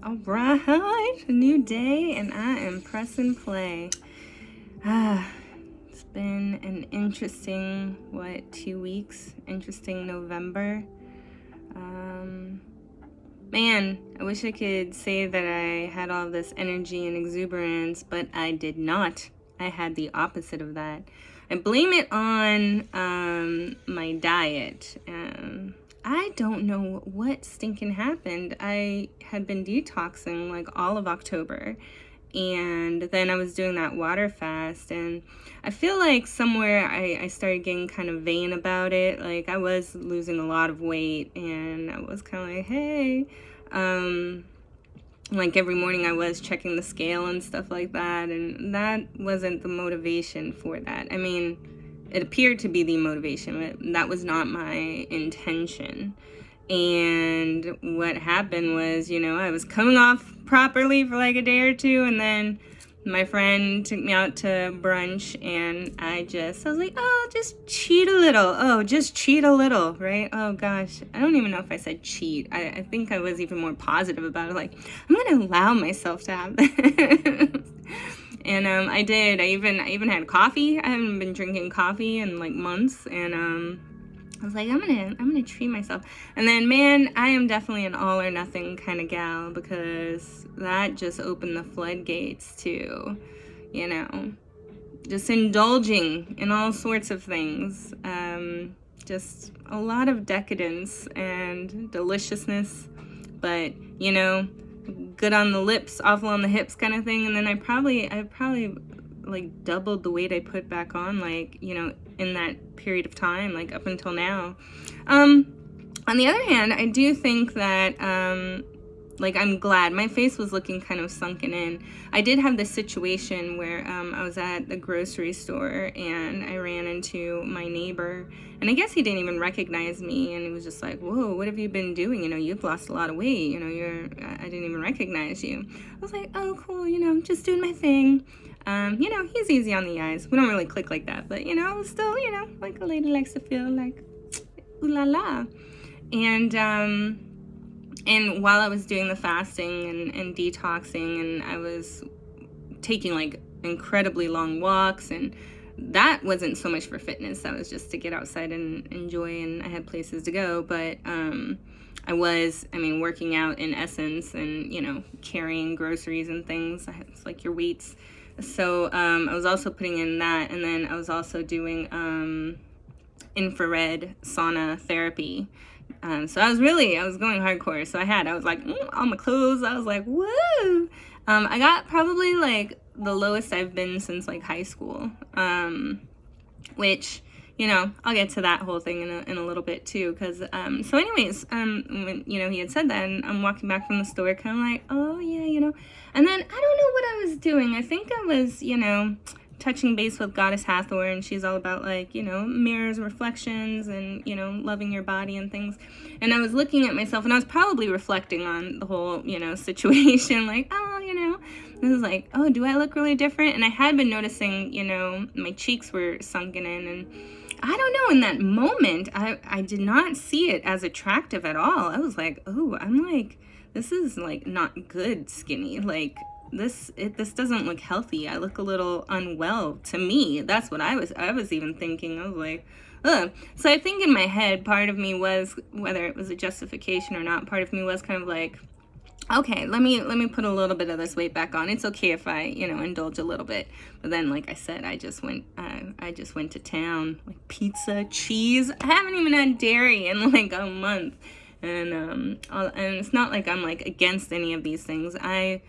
All right, a new day, and I am pressing play. It's been an interesting, 2 weeks? Interesting November. Man, I wish I could say that I had all this energy and exuberance, but I did not. I had the opposite of that. I blame it on my diet. I don't know what stinking happened. I had been detoxing like all of October, and then I was doing that water fast, and I feel like somewhere I started getting kind of vain about it. Like, I was losing a lot of weight, and I was kind of like, hey, like every morning I was checking the scale and stuff like that, and that wasn't the motivation for that. I mean, it appeared to be the motivation, but that was not my intention. And what happened was, I was coming off properly for like a day or two, and then my friend took me out to brunch, and I was like, oh, just cheat a little. Oh, just cheat a little, right? Oh, gosh. I don't even know if I said cheat. I think I was even more positive about it. Like, I'm going to allow myself to have this. And I did. I even had coffee. I haven't been drinking coffee in like months, and I was like, I'm gonna treat myself. And then, man, I am definitely an all or nothing kind of gal, because that just opened the floodgates to, just indulging in all sorts of things. Just a lot of decadence and deliciousness, but, good on the lips, awful on the hips kind of thing. And then I probably like doubled the weight I put back on, like, in that period of time, like up until now. On the other hand, I do think that, like, I'm glad. My face was looking kind of sunken in. I did have this situation where I was at the grocery store, and I ran into my neighbor, and I guess he didn't even recognize me, and he was just like, whoa, what have you been doing? You've lost a lot of weight. I didn't even recognize you. I was like, oh, cool, just doing my thing. He's easy on the eyes. We don't really click like that, but, still, like a lady likes to feel like, ooh la la. And while I was doing the fasting and detoxing, and I was taking like incredibly long walks, and that wasn't so much for fitness. That was just to get outside and enjoy, and I had places to go. But I was, working out in essence, and, carrying groceries and things. It's like your weights. So I was also putting in that, and then I was also doing infrared sauna therapy. So I was going hardcore. So I was like, all my clothes. I was like, woo! I got probably like the lowest I've been since like high school, which, I'll get to that whole thing in a little bit too. Cause, so anyways, when, he had said that, and I'm walking back from the store kind of like, oh yeah, and then I don't know what I was doing. I think I was, touching base with Goddess Hathor, and she's all about like, mirrors, reflections, and, loving your body and things. And I was looking at myself, and I was probably reflecting on the whole, situation, like, oh, this is like, oh, do I look really different? And I had been noticing, my cheeks were sunken in, and I don't know, in that moment, I did not see it as attractive at all. I was like, oh, I'm like, this is like not good skinny, like, this doesn't look healthy. I look a little unwell to me. That's what I was even thinking. I was like, ugh. So I think in my head, part of me was, whether it was a justification or not, part of me was kind of like, okay, let me put a little bit of this weight back on. It's okay if I, indulge a little bit. But then, like I said, I just went to town, like pizza, cheese. I haven't even had dairy in like a month. And it's not like I'm like against any of these things. I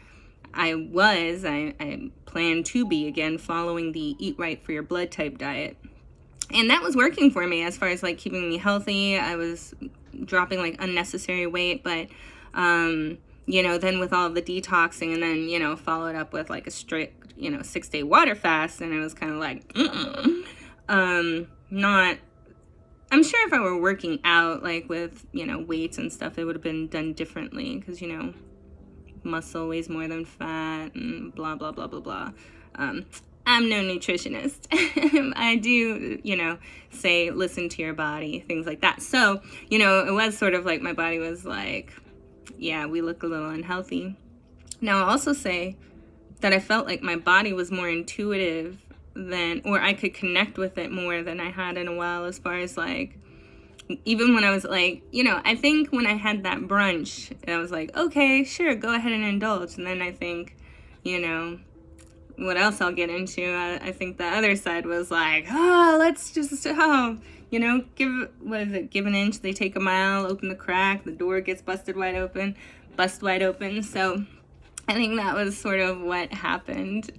plan to be, again, following the Eat Right for Your Blood type diet. And that was working for me as far as like keeping me healthy. I was dropping like unnecessary weight, but, then with all the detoxing, and then, followed up with like a strict, 6-day water fast. And I was kind of like, I'm sure if I were working out like with, weights and stuff, it would have been done differently, because, muscle weighs more than fat, and blah, blah, blah, blah, blah. I'm no nutritionist. I do, say listen to your body, things like that. So, it was sort of like my body was like, yeah, we look a little unhealthy. Now, I'll also say that I felt like my body was more intuitive than, or I could connect with it more than I had in a while, as far as like, even when I was like, I think when I had that brunch, I was like, okay, sure, go ahead and indulge. And then I think, what else I'll get into, I think the other side was like, let's just, give an inch, they take a mile, open the crack, the door gets bust wide open. So I think that was sort of what happened.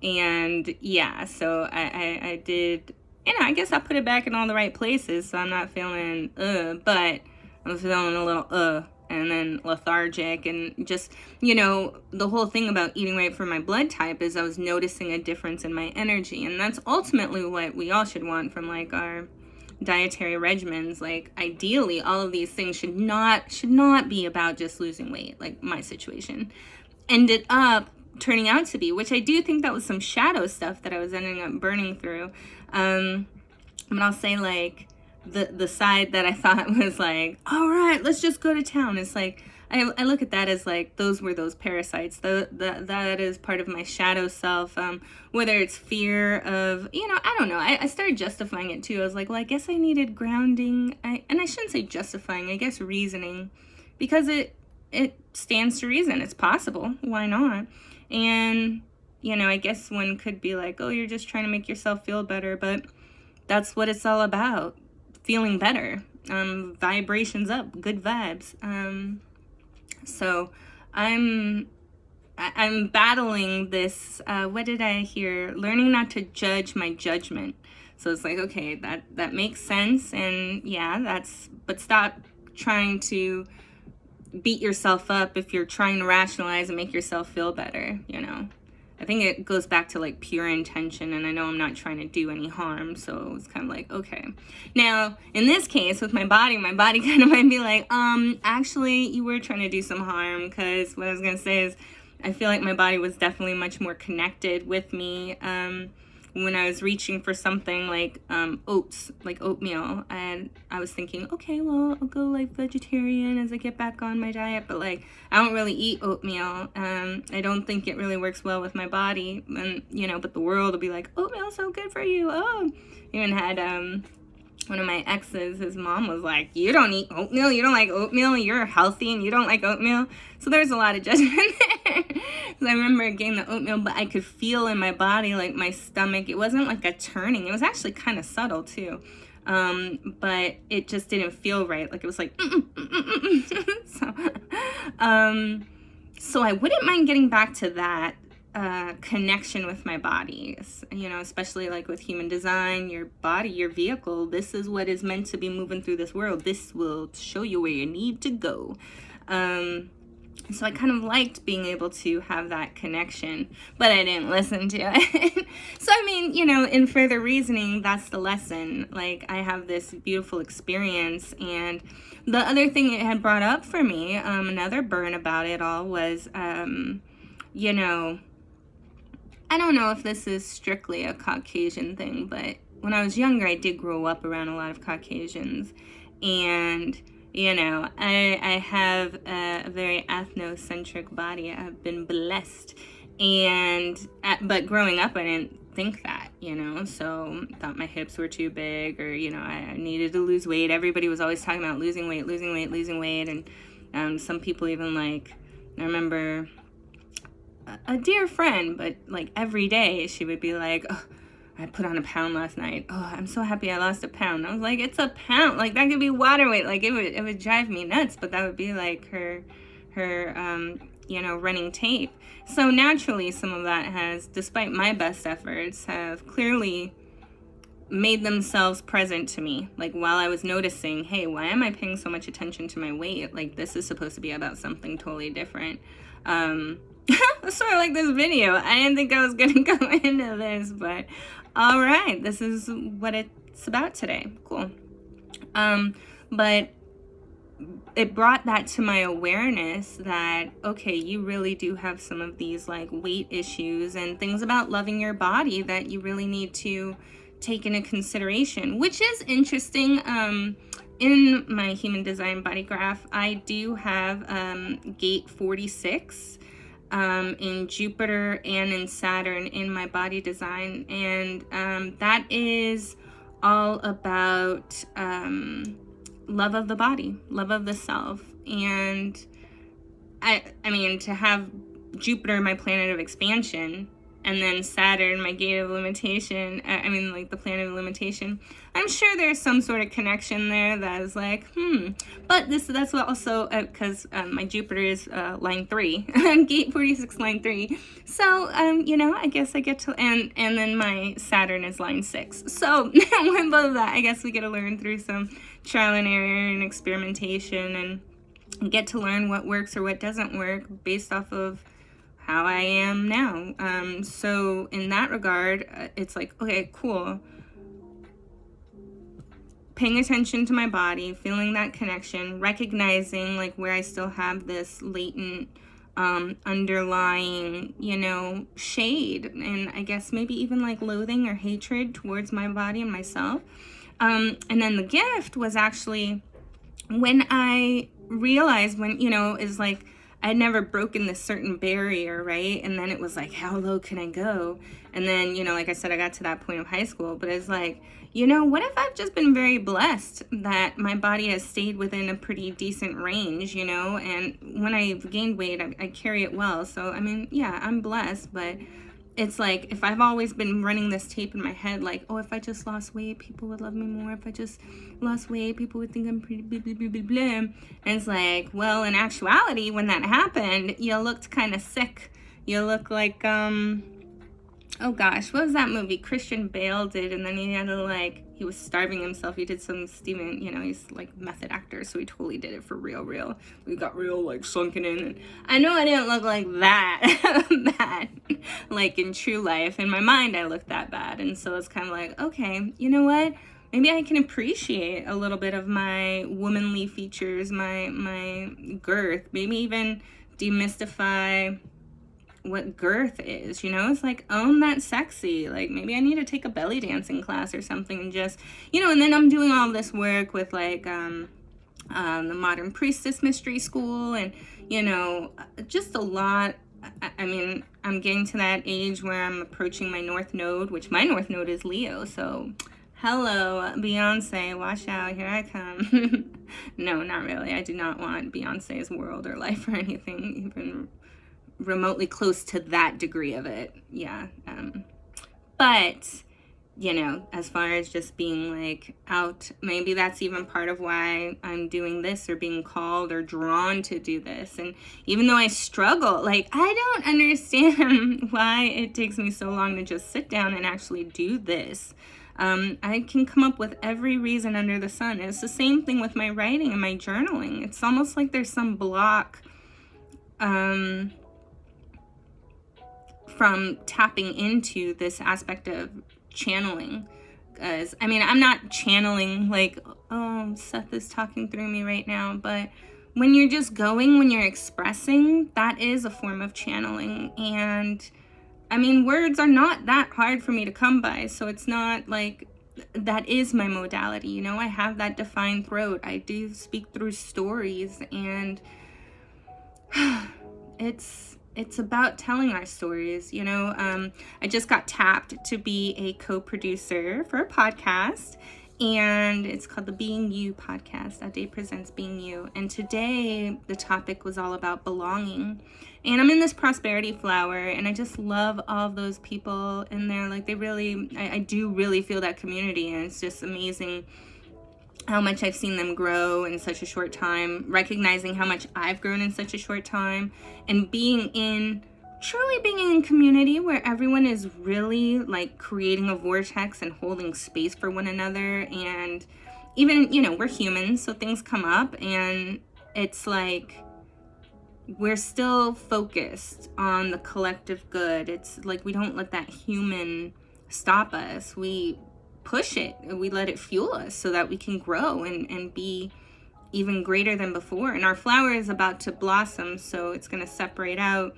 And yeah, so I did, I guess I put it back in all the right places, so I'm not feeling, but I'm feeling a little, and then lethargic, and just, the whole thing about eating right for my blood type is I was noticing a difference in my energy, and that's ultimately what we all should want from like our dietary regimens. Like, ideally, all of these things should not be about just losing weight, like my situation ended up turning out to be, which I do think that was some shadow stuff that I was ending up burning through. But I'll say, like, the side that I thought was like, all right, let's just go to town. It's like, I look at that as like, those were those parasites. That is part of my shadow self. Whether it's fear of, I don't know. I started justifying it too. I was like, well, I guess I needed grounding. And I shouldn't say justifying, I guess reasoning, because it stands to reason. It's possible. Why not? And, I guess one could be like, oh, you're just trying to make yourself feel better, but that's what it's all about. Feeling better, vibrations up, good vibes. So I'm battling this, what did I hear? Learning not to judge my judgment. So it's like, okay, that makes sense. And yeah, but stop trying to beat yourself up if you're trying to rationalize and make yourself feel better, I think it goes back to like pure intention, and I know I'm not trying to do any harm, so it's kind of like, okay. Now, in this case, with my body kind of might be like, actually, you were trying to do some harm, because what I was going to say is, I feel like my body was definitely much more connected with me, when I was reaching for something like oats, like oatmeal, and I was thinking, okay, well, I'll go like vegetarian as I get back on my diet, but like I don't really eat oatmeal. I don't think it really works well with my body, and but the world will be like, oatmeal's so good for you. Oh, even had one of my exes, his mom was like, you don't eat oatmeal, you don't like oatmeal, you're healthy and you don't like oatmeal. So there's a lot of judgment there. So I remember getting the oatmeal, but I could feel in my body, like my stomach, it wasn't like a turning, it was actually kind of subtle too. But it just didn't feel right. Like it was like, so I wouldn't mind getting back to that connection with my body, especially like with human design, your body, your vehicle, this is what is meant to be moving through this world. This will show you where you need to go. So I kind of liked being able to have that connection, but I didn't listen to it. So, I mean, in further reasoning, that's the lesson. Like, I have this beautiful experience, and the other thing it had brought up for me, another burn about it all was, I don't know if this is strictly a Caucasian thing, but when I was younger, I did grow up around a lot of Caucasians. And, I have a very ethnocentric body. I've been blessed. But growing up, I didn't think that, so thought my hips were too big, or, I needed to lose weight. Everybody was always talking about losing weight. And some people even like, I remember a dear friend, but like every day she would be like, oh, I put on a pound last night. Oh, I'm so happy I lost a pound. I was like, it's a pound. Like, that could be water weight. Like, it would drive me nuts, but that would be like her running tape. So naturally, some of that has, despite my best efforts, have clearly made themselves present to me. Like, while I was noticing, hey, why am I paying so much attention to my weight? Like, this is supposed to be about something totally different. Sort of like this video. I didn't think I was going to go into this, but all right, this is what it's about today. Cool. But it brought that to my awareness that, okay, you really do have some of these like weight issues and things about loving your body that you really need to take into consideration, which is interesting. in my human design body graph, I do have gate 46 in Jupiter and in Saturn in my body design. And that is all about love of the body, love of the self. And I mean, to have Jupiter, my planet of expansion, and then Saturn, my gate of limitation, like the planet of limitation, I'm sure there's some sort of connection there that is like, but that's also, because my Jupiter is line 3, gate 46, line 3, so, I guess I get to, and then my Saturn is line 6, so, with both of that, I guess we get to learn through some trial and error and experimentation, and get to learn what works or what doesn't work based off of how I am now. So in that regard, it's like, okay, cool. Paying attention to my body, feeling that connection, recognizing like where I still have this latent underlying, shade, and I guess maybe even like loathing or hatred towards my body and myself. And then the gift was actually when I realized is like, I'd never broken this certain barrier, right? And then it was like, how low can I go? And then, like I said, I got to that point of high school, but it's like, what if I've just been very blessed that my body has stayed within a pretty decent range, and when I've gained weight, I carry it well. So, yeah, I'm blessed, but it's like, if I've always been running this tape in my head, like, oh, if I just lost weight, people would love me more. If I just lost weight, people would think I'm pretty blah, blah, blah, blah, blah. And it's like, well, in actuality, when that happened, you looked kind of sick. You look like, oh gosh, what was that movie Christian Bale did? And then he had to he was starving himself. He did some Steven, he's like method actor, so he totally did it for real. We got real sunken in. And I know I didn't look like that bad, like in true life. In my mind, I looked that bad. And so it's kind of like, okay, you know what? Maybe I can appreciate a little bit of my womanly features, my girth, maybe even demystify what girth is, it's like, own that sexy, like maybe I need to take a belly dancing class or something, and just, and then I'm doing all this work with the Modern Priestess Mystery School, and just a lot. I'm getting to that age where I'm approaching my North Node, which my North Node is Leo, so hello Beyonce, watch out, here I come. No, not really. I do not want Beyonce's world or life or anything even remotely close to that degree of it. Yeah. But as far as just being out, maybe that's even part of why I'm doing this, or being called or drawn to do this. And even though I struggle, I don't understand why it takes me so long to just sit down and actually do this. I can come up with every reason under the sun. It's the same thing with my writing and my journaling. It's almost like there's some block from tapping into this aspect of channeling. Because, I'm not channeling oh, Seth is talking through me right now, but when you're just going, when you're expressing, that is a form of channeling. And, words are not that hard for me to come by, so it's not that is my modality, I have that defined throat. I do speak through stories, and it's about telling our stories, I just got tapped to be a co-producer for a podcast, and it's called the Being You podcast, Ade Presents BEing You. And today the topic was all about belonging. And I'm in this prosperity flower, and I just love all of those people in there. They really, I do really feel that community, and it's just amazing how much I've seen them grow in such a short time, recognizing how much I've grown in such a short time, and truly being in community where everyone is really creating a vortex and holding space for one another. And even, we're humans, so things come up, and it's we're still focused on the collective good. It's we don't let that human stop us. We push it, we let it fuel us so that we can grow and be even greater than before. And our flower is about to blossom, so it's going to separate out,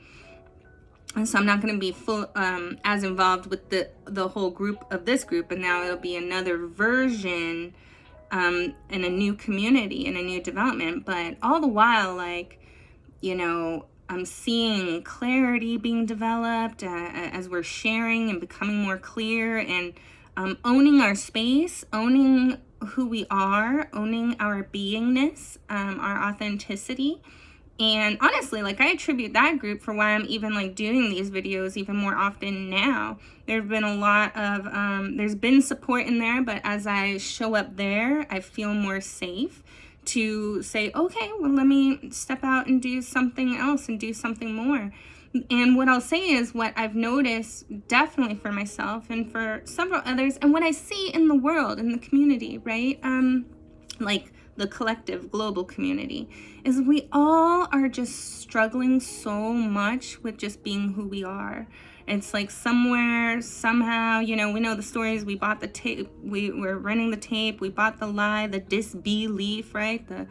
and so I'm not going to be as involved with the whole group of this group, and now it'll be another version in a new community, in a new development. But all the while, like, you know, I'm seeing clarity being developed as we're sharing and becoming more clear, and owning our space, owning who we are, owning our beingness, our authenticity. And honestly, like, I attribute that group for why I'm even like doing these videos even more often now. There's been a lot of, there's been support in there, but as I show up there, I feel more safe to say, okay, well, let me step out and do something else and do something more. And what I'll say is what I've noticed definitely for myself and for several others, and what I see in the world, in the community, right? Like the collective global community, is we all are just struggling so much with just being who we are. It's like somewhere, somehow, you know, we know the stories. We bought the tape. We're running the tape. We bought the lie, the disbelief, right? That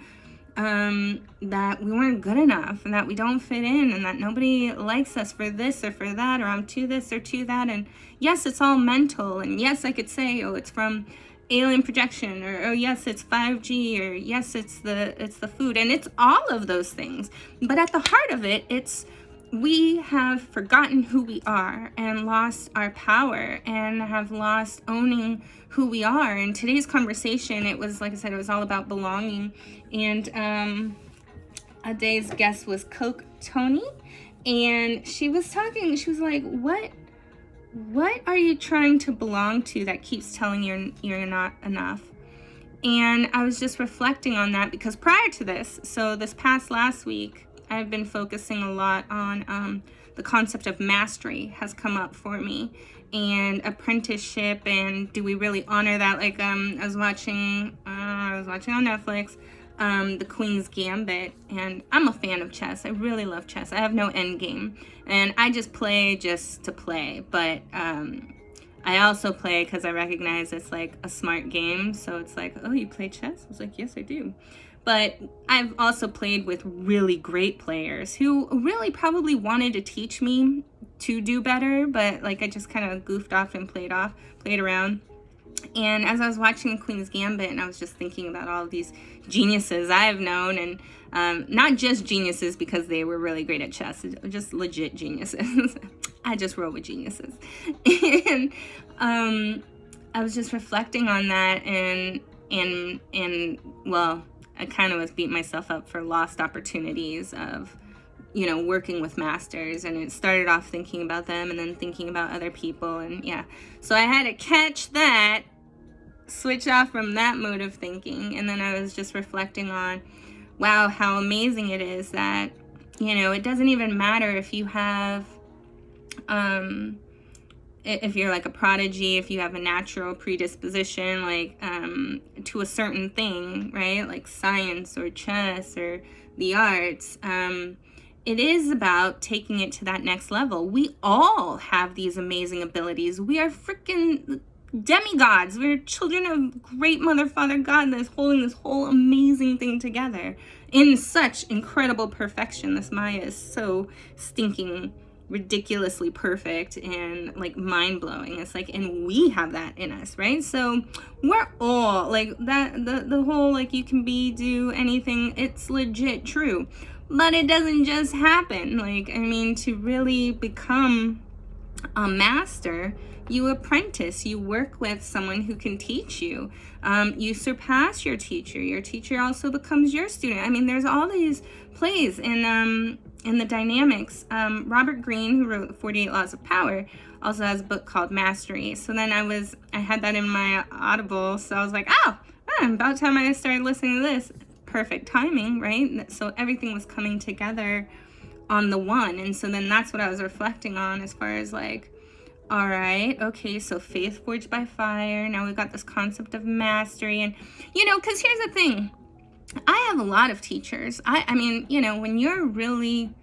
we weren't good enough, and that we don't fit in, and that nobody likes us for this or for that, or I'm too this or too that. And yes, it's all mental. And yes, I could say, oh, it's from alien projection, or oh yes, it's 5G, or yes, it's the food, and it's all of those things. But at the heart of it, it's we have forgotten who we are and lost our power and have lost owning who we are. In today's conversation, it was, like I said, it was all about belonging. And Ade's guest was Coke Tani, and she was talking, she was like, what are you trying to belong to that keeps telling you you're not enough? And I was just reflecting on that, because prior to this, so this past last week, I've been focusing a lot on the concept of mastery has come up for me, and apprenticeship, and do we really honor that? Like I was watching on Netflix the Queen's Gambit, and I'm a fan of chess. I really love chess. I have no end game, and I just play just to play, but I also play because I recognize it's like a smart game. So it's like, oh, you play chess? I was like, yes, I do. But I've also played with really great players who really probably wanted to teach me to do better, but like I just kind of goofed off and played around. And as I was watching the Queen's Gambit, and I was just thinking about all of these geniuses I've known, and not just geniuses because they were really great at chess, just legit geniuses. I just roll with geniuses. And I was just reflecting on that, and well, I kind of was beating myself up for lost opportunities of, you know, working with masters. And it started off thinking about them and then thinking about other people. And yeah, so I had to catch that, switch off from that mode of thinking. And then I was just reflecting on, wow, how amazing it is that, you know, it doesn't even matter if you have, if you're like a prodigy, if you have a natural predisposition, like to a certain thing, right? Like science or chess or the arts. It is about taking it to that next level. We all have these amazing abilities. We are freaking demigods. We're children of great Mother, Father, God that's holding this whole amazing thing together in such incredible perfection. This Maya is so stinking ridiculously perfect and like mind-blowing. It's like, and we have that in us, right? So we're all like that, the whole like you can do anything, it's legit true. But it doesn't just happen. Like, I mean, to really become a master, you apprentice, you work with someone who can teach you. You surpass your teacher also becomes your student. I mean, there's all these plays in the dynamics. Robert Greene, who wrote the 48 Laws of Power, also has a book called Mastery. So then I had that in my Audible, so I was like, about time I started listening to this. Perfect timing, right? So everything was coming together on the one. And so then that's what I was reflecting on as far as like, all right, okay, so faith forged by fire. Now we've got this concept of mastery. And, you know, because here's the thing. I have a lot of teachers. I mean, you know, when you're really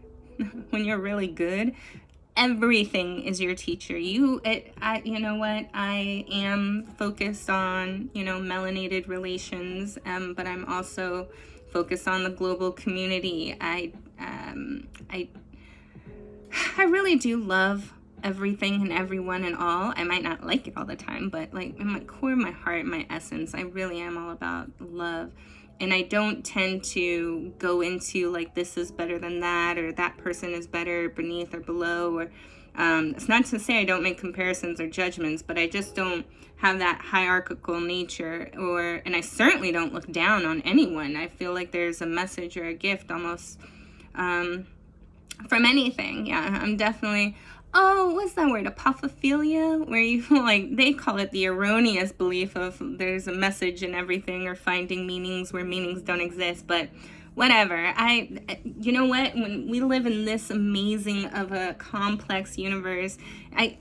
good, everything is your teacher. You know what? I am focused on, you know, melanated relations, but I'm also focused on the global community. I really do love everything and everyone and all. I might not like it all the time, but like in my core, my heart, my essence, I really am all about love. And I don't tend to go into like this is better than that, or that person is better beneath or below, or it's not to say I don't make comparisons or judgments, but I just don't have that hierarchical nature, and I certainly don't look down on anyone. I feel like there's a message or a gift almost from anything. Yeah, I'm definitely, what's that word, Apophenia, where you like, they call it the erroneous belief of there's a message in everything, or finding meanings where meanings don't exist. But whatever. You know what, when we live in this amazing of a complex universe,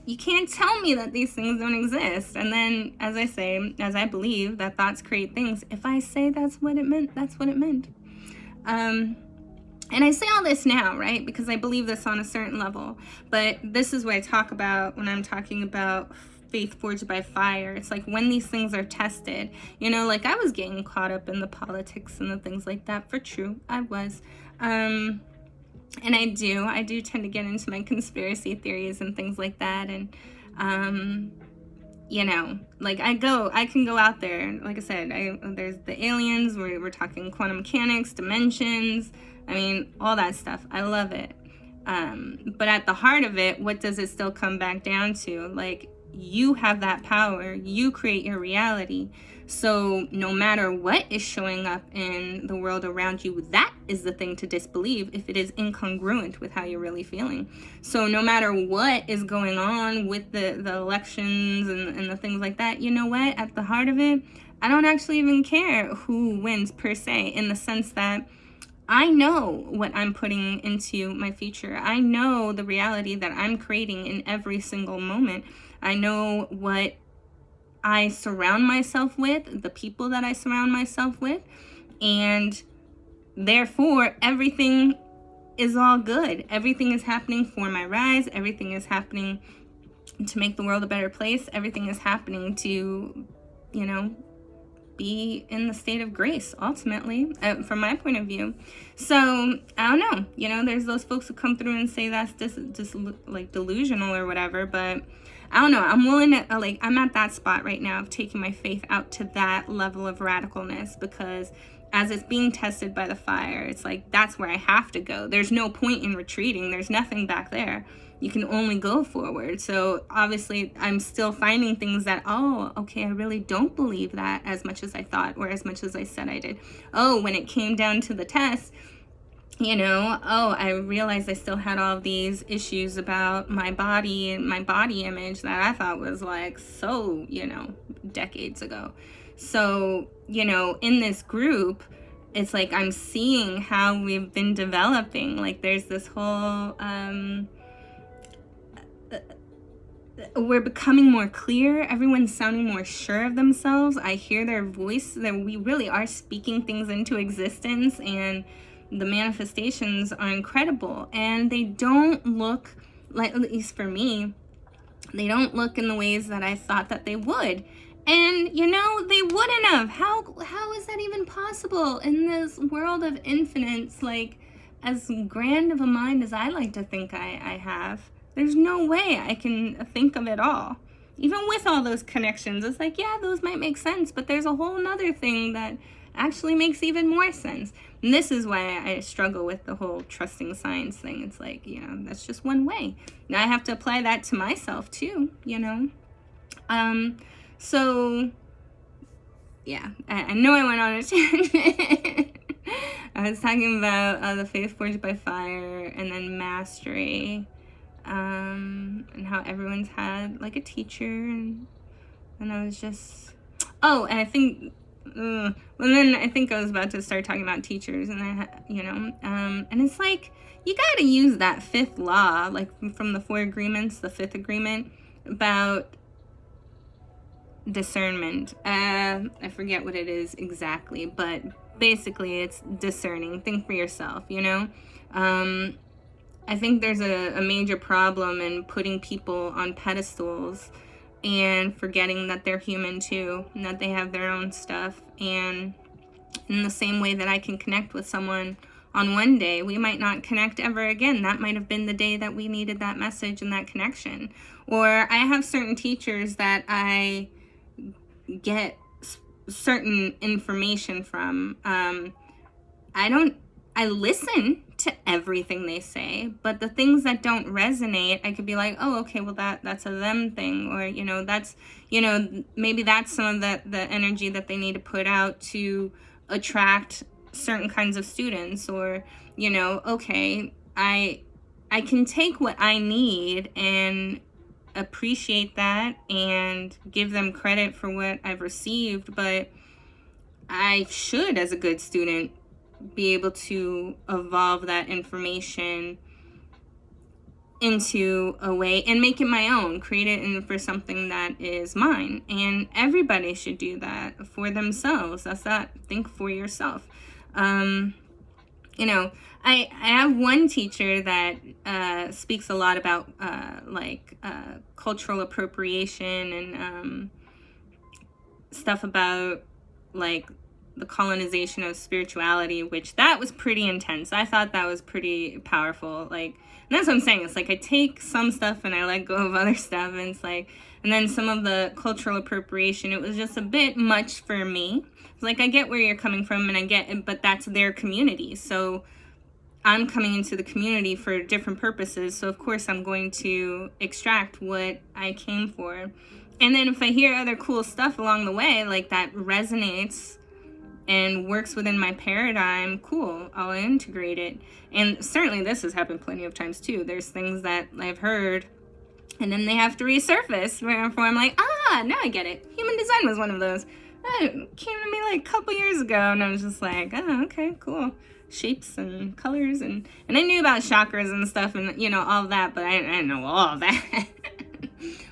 you can't tell me that these things don't exist. And then, as I believe that thoughts create things, if I say that's what it meant, that's what it meant. And I say all this now, right, because I believe this on a certain level. But this is what I talk about when I'm talking about faith forged by fire. It's like when these things are tested, like I was getting caught up in the politics and the things like that. For true, I was. And I do tend to get into my conspiracy theories and things like that. And, like I can go out there. Like I said, there's the aliens, we're talking quantum mechanics, dimensions. I mean, all that stuff. I love it. But at the heart of it, what does it still come back down to? Like, you have that power. You create your reality. So no matter what is showing up in the world around you, that is the thing to disbelieve if it is incongruent with how you're really feeling. So no matter what is going on with the elections and the things like that, you know what? At the heart of it, I don't actually even care who wins per se, in the sense that I know what I'm putting into my future. I know the reality that I'm creating in every single moment. I know what I surround myself with, the people that I surround myself with, and therefore everything is all good. Everything is happening for my rise. Everything is happening to make the world a better place. Everything is happening to, be in the state of grace, ultimately, from my point of view. So I don't know, there's those folks who come through and say that's just like delusional or whatever, but I don't know. I'm willing to, I'm at that spot right now of taking my faith out to that level of radicalness, because as it's being tested by the fire, it's like, that's where I have to go. There's no point in retreating. There's nothing back there. You can only go forward. So obviously I'm still finding things that, I really don't believe that as much as I thought, or as much as I said I did. When it came down to the test, I realized I still had all these issues about my body and my body image that I thought was like so, decades ago. So, in this group, it's like I'm seeing how we've been developing. Like there's this whole, we're becoming more clear. Everyone's sounding more sure of themselves. I hear their voice, that we really are speaking things into existence, and the manifestations are incredible. And they don't look like, at least for me, they don't look in the ways that I thought that they would. And they wouldn't have. How is that even possible in this world of infinites? Like, as grand of a mind as I like to think I have, there's no way I can think of it all. Even with all those connections, it's like, yeah, those might make sense, but there's a whole nother thing that actually makes even more sense. And this is why I struggle with the whole trusting science thing. It's like, that's just one way. Now I have to apply that to myself too, So, yeah, I know I went on a tangent. I was talking about the faith forged by fire, and then mastery. And how everyone's had like a teacher, and I was just, and I think, and then I think I was about to start talking about teachers, and and it's like, you got to use that fifth law, like from the 4 agreements, the 5th agreement about discernment. I forget what it is exactly, but basically it's discerning. Think for yourself, I think there's a major problem in putting people on pedestals and forgetting that they're human too, and that they have their own stuff. And in the same way that I can connect with someone on one day, we might not connect ever again. That might have been the day that we needed that message and that connection. Or I have certain teachers that I get certain information from. I listen to everything they say, but the things that don't resonate, I could be like, oh, okay, well that's a them thing, or, that's, maybe that's some of the energy that they need to put out to attract certain kinds of students, or, okay, I can take what I need and appreciate that and give them credit for what I've received, but I should, as a good student, be able to evolve that information into a way and make it my own, create it for something that is mine. And everybody should do that for themselves. That's that, think for yourself. I have one teacher that speaks a lot about cultural appropriation and stuff about like the colonization of spirituality, which that was pretty intense. I thought that was pretty powerful. Like, and that's what I'm saying. It's like I take some stuff and I let go of other stuff, and it's like, and then some of the cultural appropriation, it was just a bit much for me. It's like, I get where you're coming from, and I get it, but that's their community. So I'm coming into the community for different purposes. So of course I'm going to extract what I came for. And then if I hear other cool stuff along the way, like that resonates and works within my paradigm, cool, I'll integrate it. And certainly this has happened plenty of times too. There's things that I've heard and then they have to resurface, wherefore I'm like, now I get it. Human design was one of those. That came to me like a couple years ago, and I was just like, oh, okay, cool. Shapes and colors, and I knew about chakras and stuff, and all that, but I didn't know all that.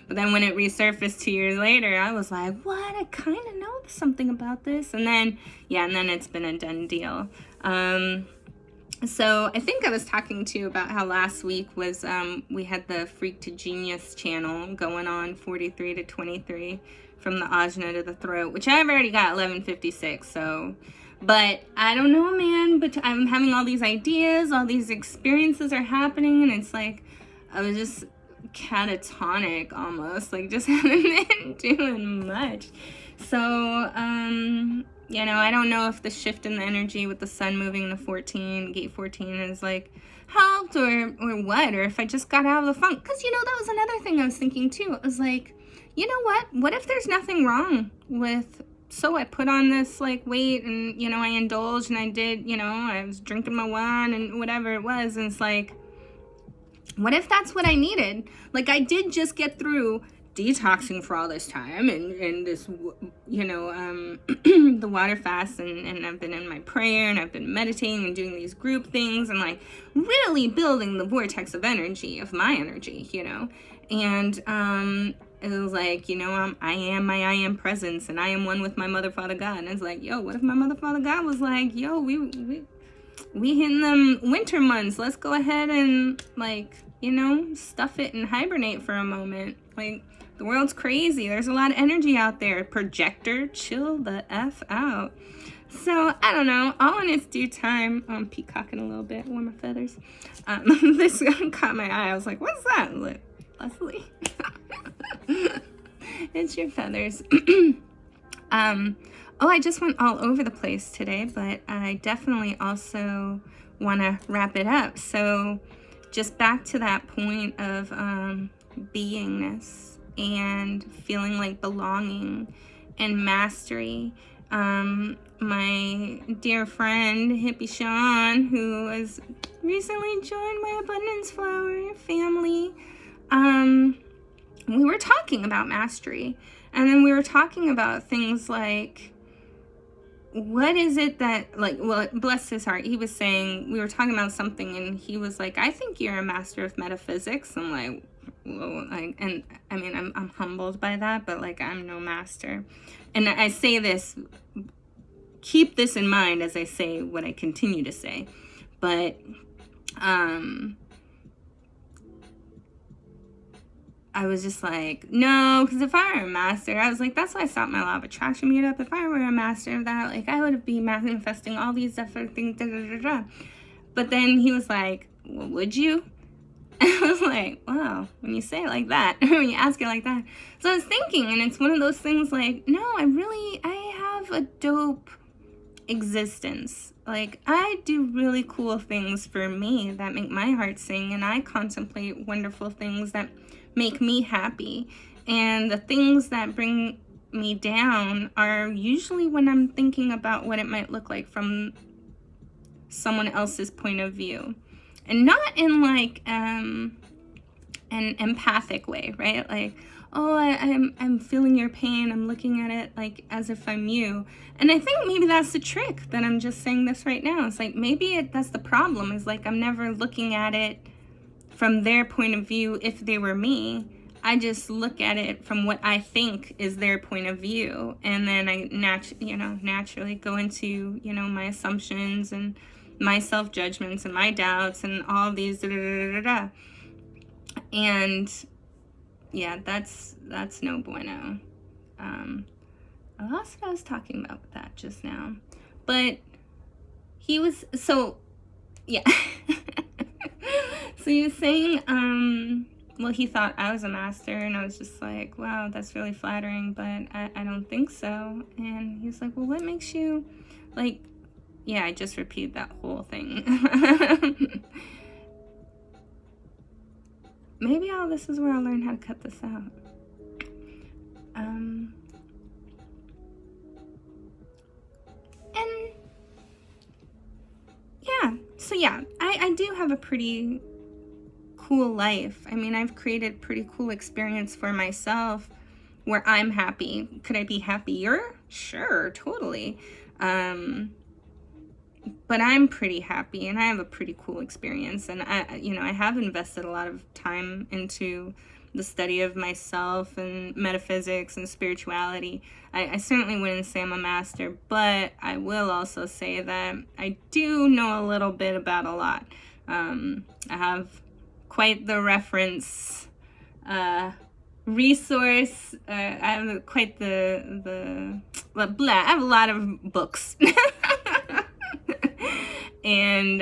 But then when it resurfaced 2 years later, I was like, what? I kind of know something about this. And then it's been a done deal. So I think I was talking to you about how last week was, we had the Freak to Genius channel going on 43 to 23 from the ajna to the throat, which I've already got 1156. So, but I don't know, man, but I'm having all these ideas, all these experiences are happening. And it's like, I was just catatonic almost, like just haven't been doing much. So, I don't know if the shift in the energy with the sun moving to 14, gate 14 is like helped or what, or if I just got out of the funk. Because, that was another thing I was thinking too. It was like, you know what if there's nothing wrong with, so I put on this like weight and, I indulged and I did, I was drinking my wine and whatever it was. And it's like, what if that's what I needed? Like, I did just get through detoxing for all this time and this, the water fast, and I've been in my prayer and I've been meditating and doing these group things and like really building the vortex of energy, of my energy, and it was like, I am my I am presence, and I am one with my mother, father, God. And it's like, yo, what if my mother, father, God was like, yo, we hitting them winter months, let's go ahead and like, stuff it and hibernate for a moment. Like, the world's crazy, there's a lot of energy out there. Projector, chill the F out. So I don't know, all in its due time. I'm peacocking a little bit, warm my feathers. This caught my eye. I was like, what's that? Like, Leslie. It's your feathers. I just went all over the place today, but I definitely also want to wrap it up. So just back to that point of beingness and feeling like belonging and mastery. My dear friend, Hippie Sean, who has recently joined my Abundance Flower family, we were talking about mastery. And then we were talking about things like, what is it that, like, well, bless his heart, he was saying, we were talking about something, and he was like, I think you're a master of metaphysics. I'm like, whoa, and I mean, I'm humbled by that, but like, I'm no master. And I say this, keep this in mind as I say what I continue to say, but, I was just like, no, because if I were a master, I was like, that's why I stopped my law of attraction meetup. If I were a master of that, like, I would be manifesting all these different things, But then he was like, well, would you? And I was like, wow, when you say it like that, when you ask it like that. So I was thinking, and it's one of those things like, no, I have a dope existence. Like, I do really cool things for me that make my heart sing, and I contemplate wonderful things that make me happy. And the things that bring me down are usually when I'm thinking about what it might look like from someone else's point of view. And not in like an empathic way, right? Like, oh, I'm feeling your pain. I'm looking at it like as if I'm you. And I think maybe that's the trick that I'm just saying this right now. It's like maybe that's the problem, is like I'm never looking at it from their point of view if they were me. I just look at it from what I think is their point of view. And then I naturally go into, my assumptions and my self-judgments and my doubts and all these and yeah, that's no bueno. I lost what I was talking about with that just now, but he was so so he was saying well, he thought I was a master, and I was just like, wow, that's really flattering, but I don't think so. And he was like, well, what makes you like, yeah, I just repeated that whole thing. Maybe this is where I'll learn how to cut this out. And yeah, so yeah, I do have a pretty cool life. I mean, I've created pretty cool experience for myself where I'm happy. Could I be happier? Sure, totally. But I'm pretty happy, and I have a pretty cool experience, and I have invested a lot of time into the study of myself and metaphysics and spirituality. I certainly wouldn't say I'm a master, but I will also say that I do know a little bit about a lot. I have quite the reference resource. I have quite the blah. I have a lot of books. And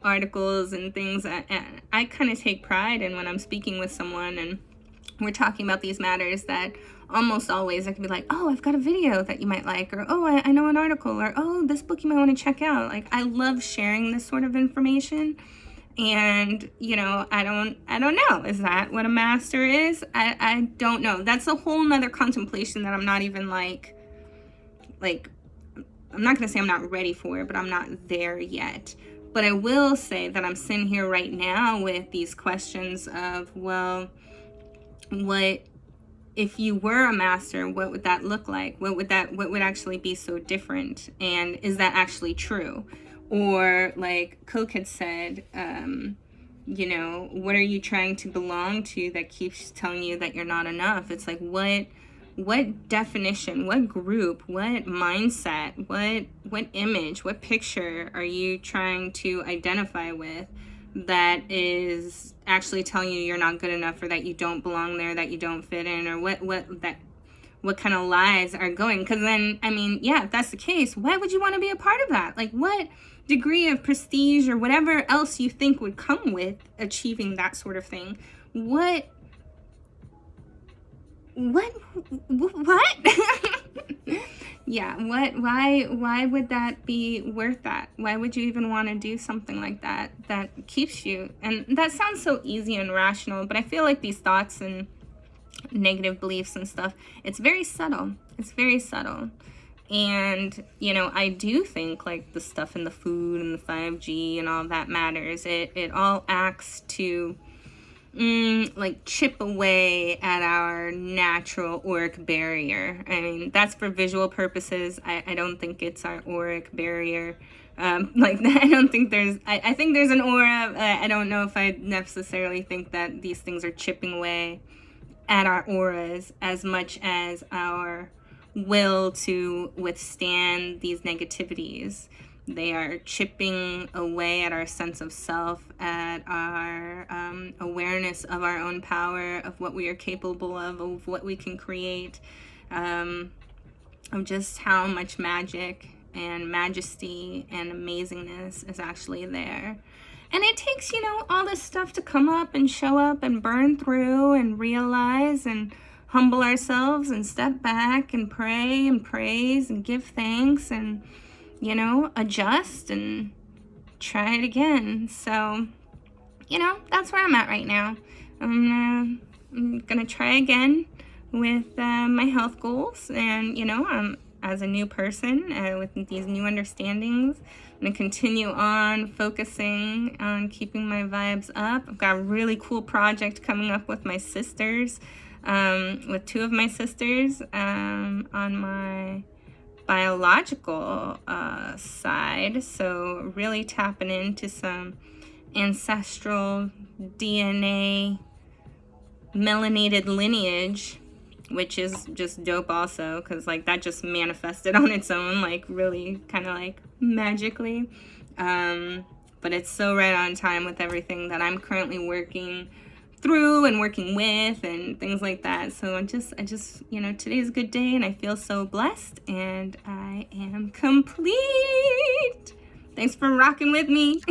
articles and things. I kind of take pride in when I'm speaking with someone and we're talking about these matters, that almost always I can be like, oh, I've got a video that you might like, or oh, I know an article, or oh, this book you might want to check out. Like, I love sharing this sort of information. And I don't know, is that what a master is? I don't know. That's a whole nother contemplation that I'm not even like I'm not going to say I'm not ready for it, but I'm not there yet. But I will say that I'm sitting here right now with these questions of, well, what if you were a master? What would that look like? What would actually be so different? And is that actually true? Or like Coke had said, what are you trying to belong to that keeps telling you that you're not enough? It's like, what definition, what group, what mindset, what image, what picture are you trying to identify with that is actually telling you you're not good enough, or that you don't belong there, that you don't fit in, or what kind of lies are going? Because then, I mean, yeah, if that's the case, why would you want to be a part of that? Like, what degree of prestige or whatever else you think would come with achieving that sort of thing? What yeah, why would that be worth that? Why would you even want to do something like that keeps you? And that sounds so easy and rational, but I feel like these thoughts and negative beliefs and stuff, it's very subtle. And I do think like the stuff in the food and the 5G and all that matters. It all acts to like chip away at our natural auric barrier. I mean, that's for visual purposes. I don't think it's our auric barrier. I don't think I think there's an aura. I don't know if I necessarily think that these things are chipping away at our auras as much as our will to withstand these negativities. They are chipping away at our sense of self, at our awareness of our own power, of what we are capable of what we can create, of just how much magic and majesty and amazingness is actually there. And it takes, all this stuff to come up and show up and burn through and realize and humble ourselves and step back and pray and praise and give thanks and, adjust and try it again. So, that's where I'm at right now. I'm gonna try again with my health goals, and as a new person with these new understandings, I'm gonna continue on focusing on keeping my vibes up. I've got a really cool project coming up with my sisters, with two of my sisters on my biological side, so really tapping into some ancestral DNA melanated lineage, which is just dope also, because that just manifested on its own, really kind of magically, but it's so right on time with everything that I'm currently working through and working with and things like that. So I just today's a good day and I feel so blessed and I am complete. Thanks for rocking with me.